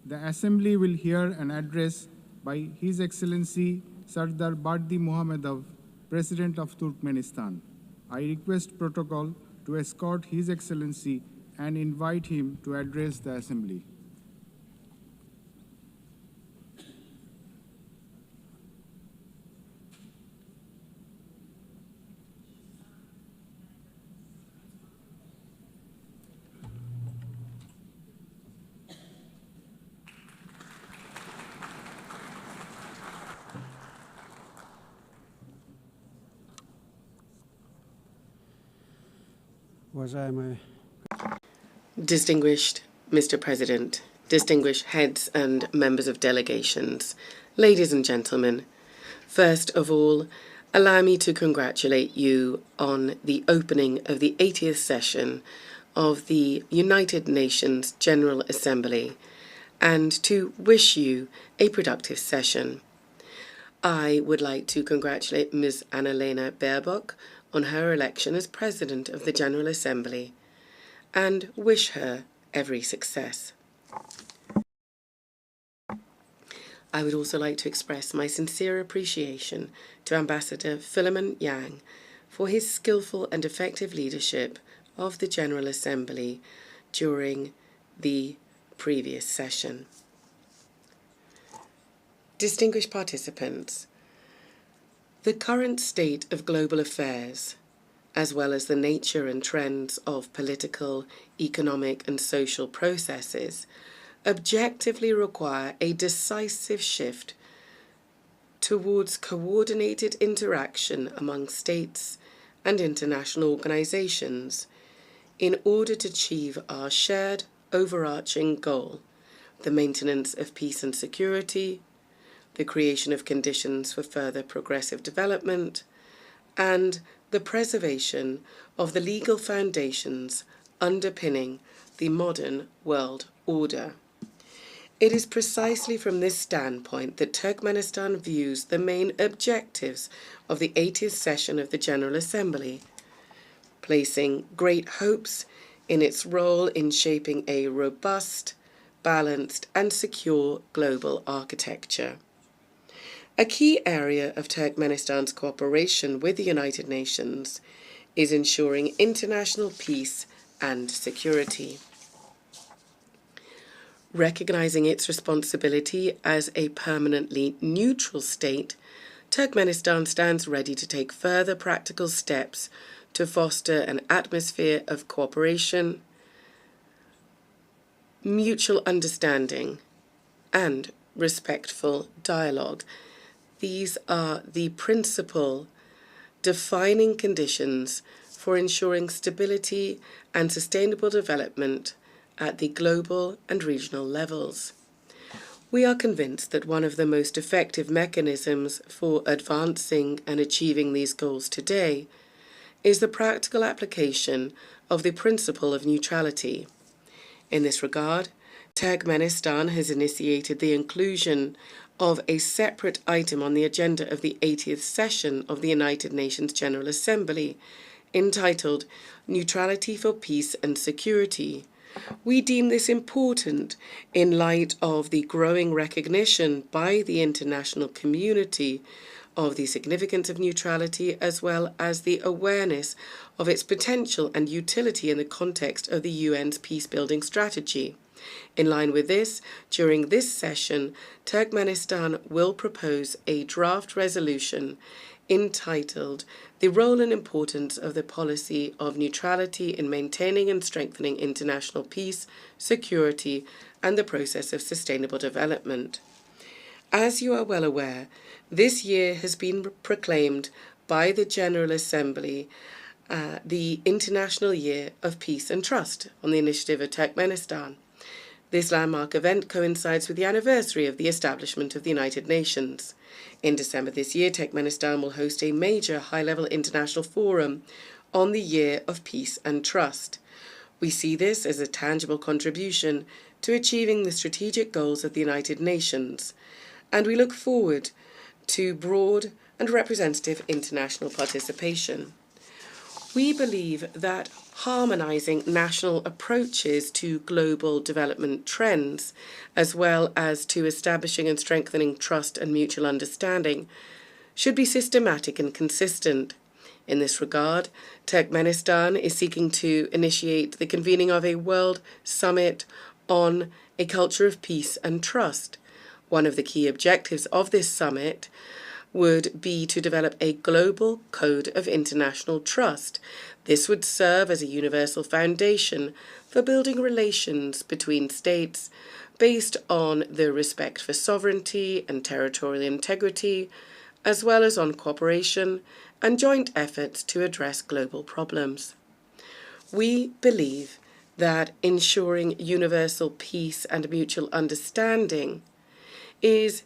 The Assembly will hear an address by His Excellency Sardar Bardi Muhammadov, President of Turkmenistan. I request protocol to escort His Excellency and invite him to address the Assembly. Distinguished Mr. President, distinguished heads and members of delegations, ladies and gentlemen, first of all, allow me to congratulate you on the opening of the 80th session of the United Nations General Assembly and to wish you a productive session. I would like to congratulate Ms. Annalena Baerbock on her election as President of the General Assembly and wish her every success. I would also like to express my sincere appreciation to Ambassador Philemon Yang for his skillful and effective leadership of the General Assembly during the previous session. Distinguished participants, the current state of global affairs, as well as the nature and trends of political, economic, and social processes, objectively require a decisive shift towards coordinated interaction among states and international organizations in order to achieve our shared overarching goal, the maintenance of peace and security, the creation of conditions for further progressive development, and the preservation of the legal foundations underpinning the modern world order. It is precisely from this standpoint that Turkmenistan views the main objectives of the 80th session of the General Assembly, placing great hopes in its role in shaping a robust, balanced, and secure global architecture. A key area of Turkmenistan's cooperation with the United Nations is ensuring international peace and security. Recognizing its responsibility as a permanently neutral state, Turkmenistan stands ready to take further practical steps to foster an atmosphere of cooperation, mutual understanding, and respectful dialogue. These are the principal defining conditions for ensuring stability and sustainable development at the global and regional levels. We are convinced that one of the most effective mechanisms for advancing and achieving these goals today is the practical application of the principle of neutrality. In this regard, Turkmenistan has initiated the inclusion of a separate item on the agenda of the 80th session of the United Nations General Assembly, entitled Neutrality for Peace and Security. We deem this important in light of the growing recognition by the international community of the significance of neutrality, as well as the awareness of its potential and utility in the context of the UN's peace-building strategy. In line with this, during this session, Turkmenistan will propose a draft resolution entitled The Role and Importance of the Policy of Neutrality in Maintaining and Strengthening International Peace, Security, and the Process of Sustainable Development. As you are well aware, this year has been proclaimed by the General Assembly the International Year of Peace and Trust on the initiative of Turkmenistan. This landmark event coincides with the anniversary of the establishment of the United Nations. In December this year, Turkmenistan will host a major high-level international forum on the Year of Peace and Trust. We see this as a tangible contribution to achieving the strategic goals of the United Nations, and we look forward to broad and representative international participation. We believe that harmonizing national approaches to global development trends, as well as to establishing and strengthening trust and mutual understanding, should be systematic and consistent. In this regard, Turkmenistan is seeking to initiate the convening of a World Summit on a culture of peace and trust. One of the key objectives of this summit would be to develop a global code of international trust. This would serve as a universal foundation for building relations between states based on the respect for sovereignty and territorial integrity, as well as on cooperation and joint efforts to address global problems. We believe that ensuring universal peace and mutual understanding is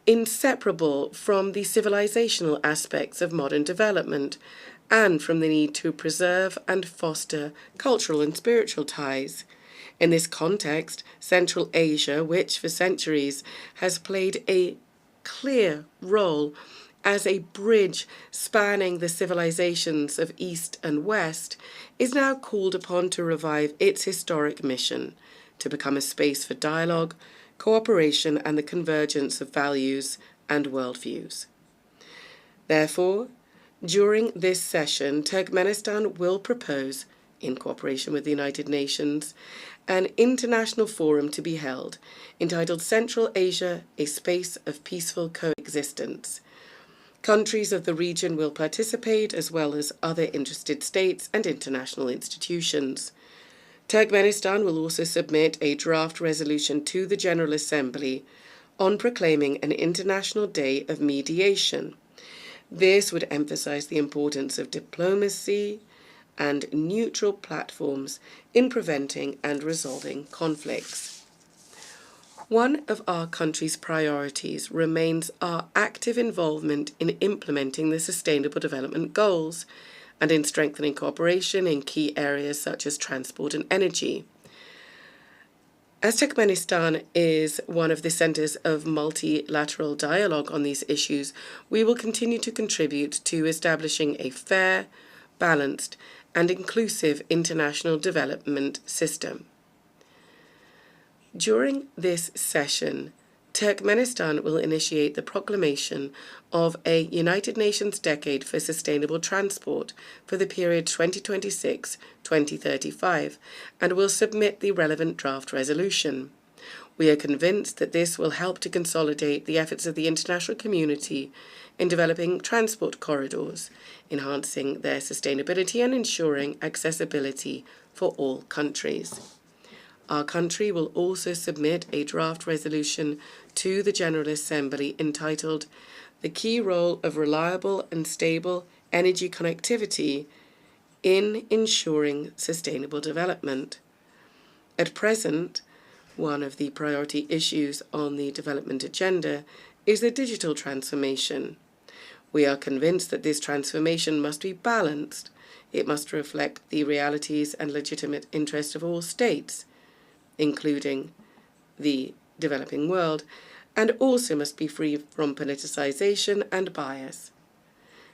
inseparable from the civilizational aspects of modern development and from the need to preserve and foster cultural and spiritual ties. In this context, Central Asia, which for centuries has played a clear role as a bridge spanning the civilizations of East and West, is now called upon to revive its historic mission to become a space for dialogue, cooperation, and the convergence of values and worldviews. Therefore, during this session, Turkmenistan will propose, in cooperation with the United Nations, an international forum to be held entitled Central Asia, a Space of Peaceful Coexistence. Countries of the region will participate, as well as other interested states and international institutions. Turkmenistan will also submit a draft resolution to the General Assembly on proclaiming an International Day of Mediation. This would emphasize the importance of diplomacy and neutral platforms in preventing and resolving conflicts. One of our country's priorities remains our active involvement in implementing the Sustainable Development Goals and in strengthening cooperation in key areas such as transport and energy. As Turkmenistan is one of the centers of multilateral dialogue on these issues, we will continue to contribute to establishing a fair, balanced, and inclusive international development system. During this session, Turkmenistan will initiate the proclamation of a United Nations Decade for Sustainable Transport for the period 2026-2035 and will submit the relevant draft resolution. We are convinced that this will help to consolidate the efforts of the international community in developing transport corridors, enhancing their sustainability and ensuring accessibility for all countries. Our country will also submit a draft resolution to the General Assembly entitled The Key Role of Reliable and Stable Energy Connectivity in Ensuring Sustainable Development. At present, one of the priority issues on the development agenda is the digital transformation. We are convinced that this transformation must be balanced. It must reflect the realities and legitimate interests of all states, including the developing world, and also must be free from politicization and bias.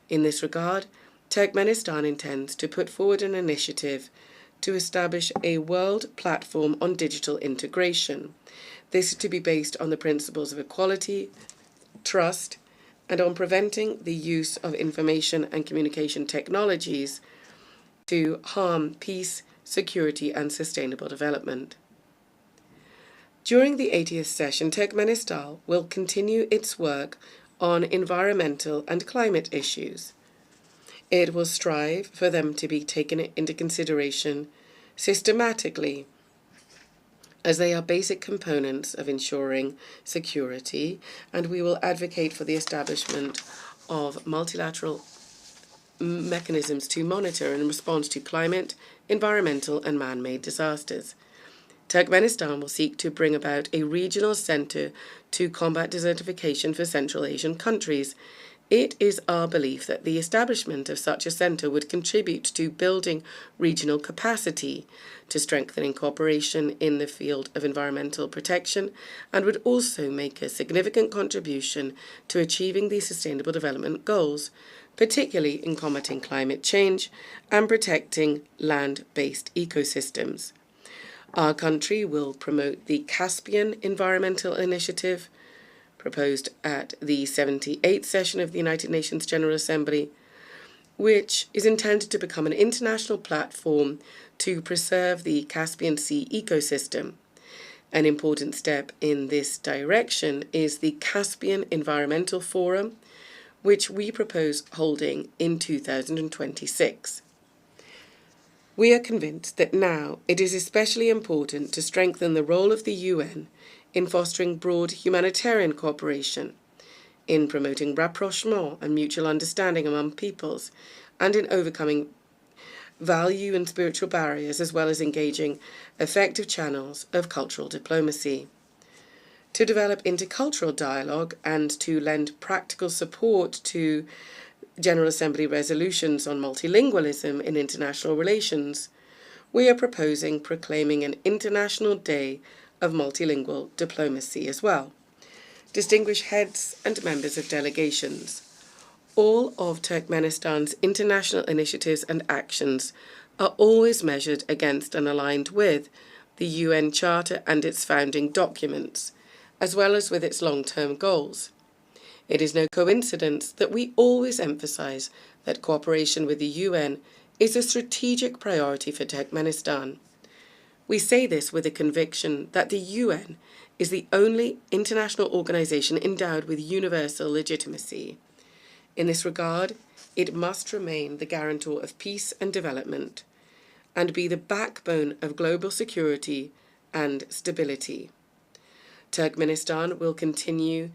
In this regard, Turkmenistan intends to put forward an initiative to establish a world platform on digital integration. This is to be based on the principles of equality, trust, and on preventing the use of information and communication technologies to harm peace, security, and sustainable development. During the 80th session, Turkmenistan will continue its work on environmental and climate issues. It will strive for them to be taken into consideration systematically, as they are basic components of ensuring security, and we will advocate for the establishment of multilateral mechanisms to monitor and respond to climate, environmental, and man-made disasters. Turkmenistan will seek to bring about a regional center to combat desertification for Central Asian countries. It is our belief that the establishment of such a centre would contribute to building regional capacity, to strengthening cooperation in the field of environmental protection, and would also make a significant contribution to achieving the Sustainable Development Goals, particularly in combating climate change and protecting land-based ecosystems. Our country will promote the Caspian Environmental Initiative, proposed at the 78th session of the United Nations General Assembly, which is intended to become an international platform to preserve the Caspian Sea ecosystem. An important step in this direction is the Caspian Environmental Forum, which we propose holding in 2026. We are convinced that now it is especially important to strengthen the role of the UN in fostering broad humanitarian cooperation, in promoting rapprochement and mutual understanding among peoples, and in overcoming value and spiritual barriers, as well as engaging effective channels of cultural diplomacy. To develop intercultural dialogue and to lend practical support to General Assembly resolutions on multilingualism in international relations, we are proposing proclaiming an International Day of Multilingual Diplomacy as well. Distinguished heads and members of delegations, all of Turkmenistan's international initiatives and actions are always measured against and aligned with the UN Charter and its founding documents, as well as with its long-term goals. It is no coincidence that we always emphasize that cooperation with the UN is a strategic priority for Turkmenistan. We say this with a conviction that the UN is the only international organization endowed with universal legitimacy. In this regard, it must remain the guarantor of peace and development, and be the backbone of global security and stability. Turkmenistan will continue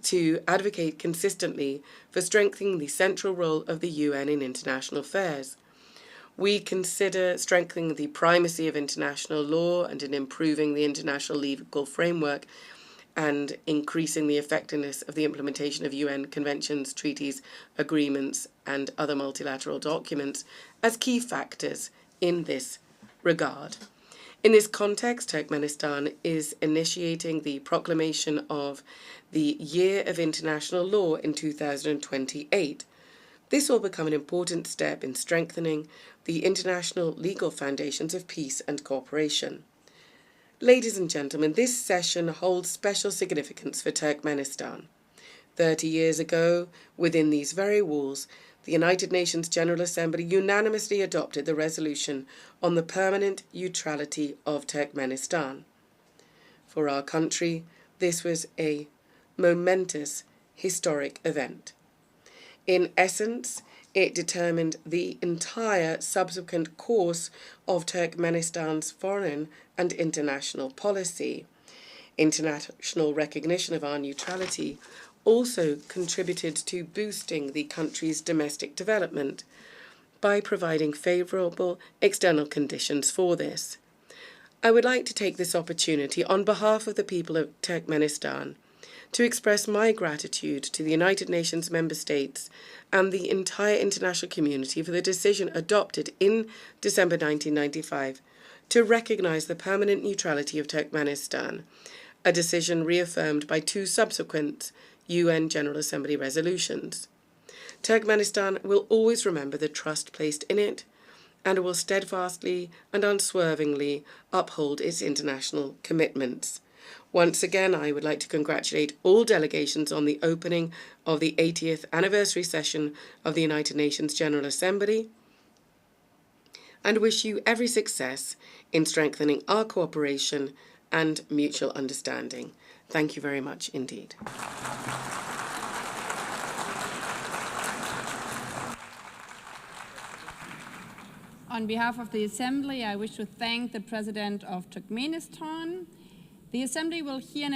to advocate consistently for strengthening the central role of the UN in international affairs. We consider strengthening the primacy of international law and in improving the international legal framework and increasing the effectiveness of the implementation of UN conventions, treaties, agreements, and other multilateral documents as key factors in this regard. In this context, Turkmenistan is initiating the proclamation of the Year of International Law in 2028. This will become an important step in strengthening the international legal foundations of peace and cooperation. Ladies and gentlemen, this session holds special significance for Turkmenistan. 30 years ago, within these very walls, the United Nations General Assembly unanimously adopted the resolution on the permanent neutrality of Turkmenistan. For our country, this was a momentous, historic event. In essence, it determined the entire subsequent course of Turkmenistan's foreign and international policy. International recognition of our neutrality also contributed to boosting the country's domestic development by providing favourable external conditions for this. I would like to take this opportunity on behalf of the people of Turkmenistan to express my gratitude to the United Nations member states and the entire international community for the decision adopted in December 1995 to recognise the permanent neutrality of Turkmenistan, a decision reaffirmed by two subsequent UN General Assembly resolutions. Turkmenistan will always remember the trust placed in it and will steadfastly and unswervingly uphold its international commitments. Once again, I would like to congratulate all delegations on the opening of the 80th anniversary session of the United Nations General Assembly and wish you every success in strengthening our cooperation and mutual understanding. Thank you very much indeed. On behalf of the Assembly, I wish to thank the President of Turkmenistan. The Assembly will hear an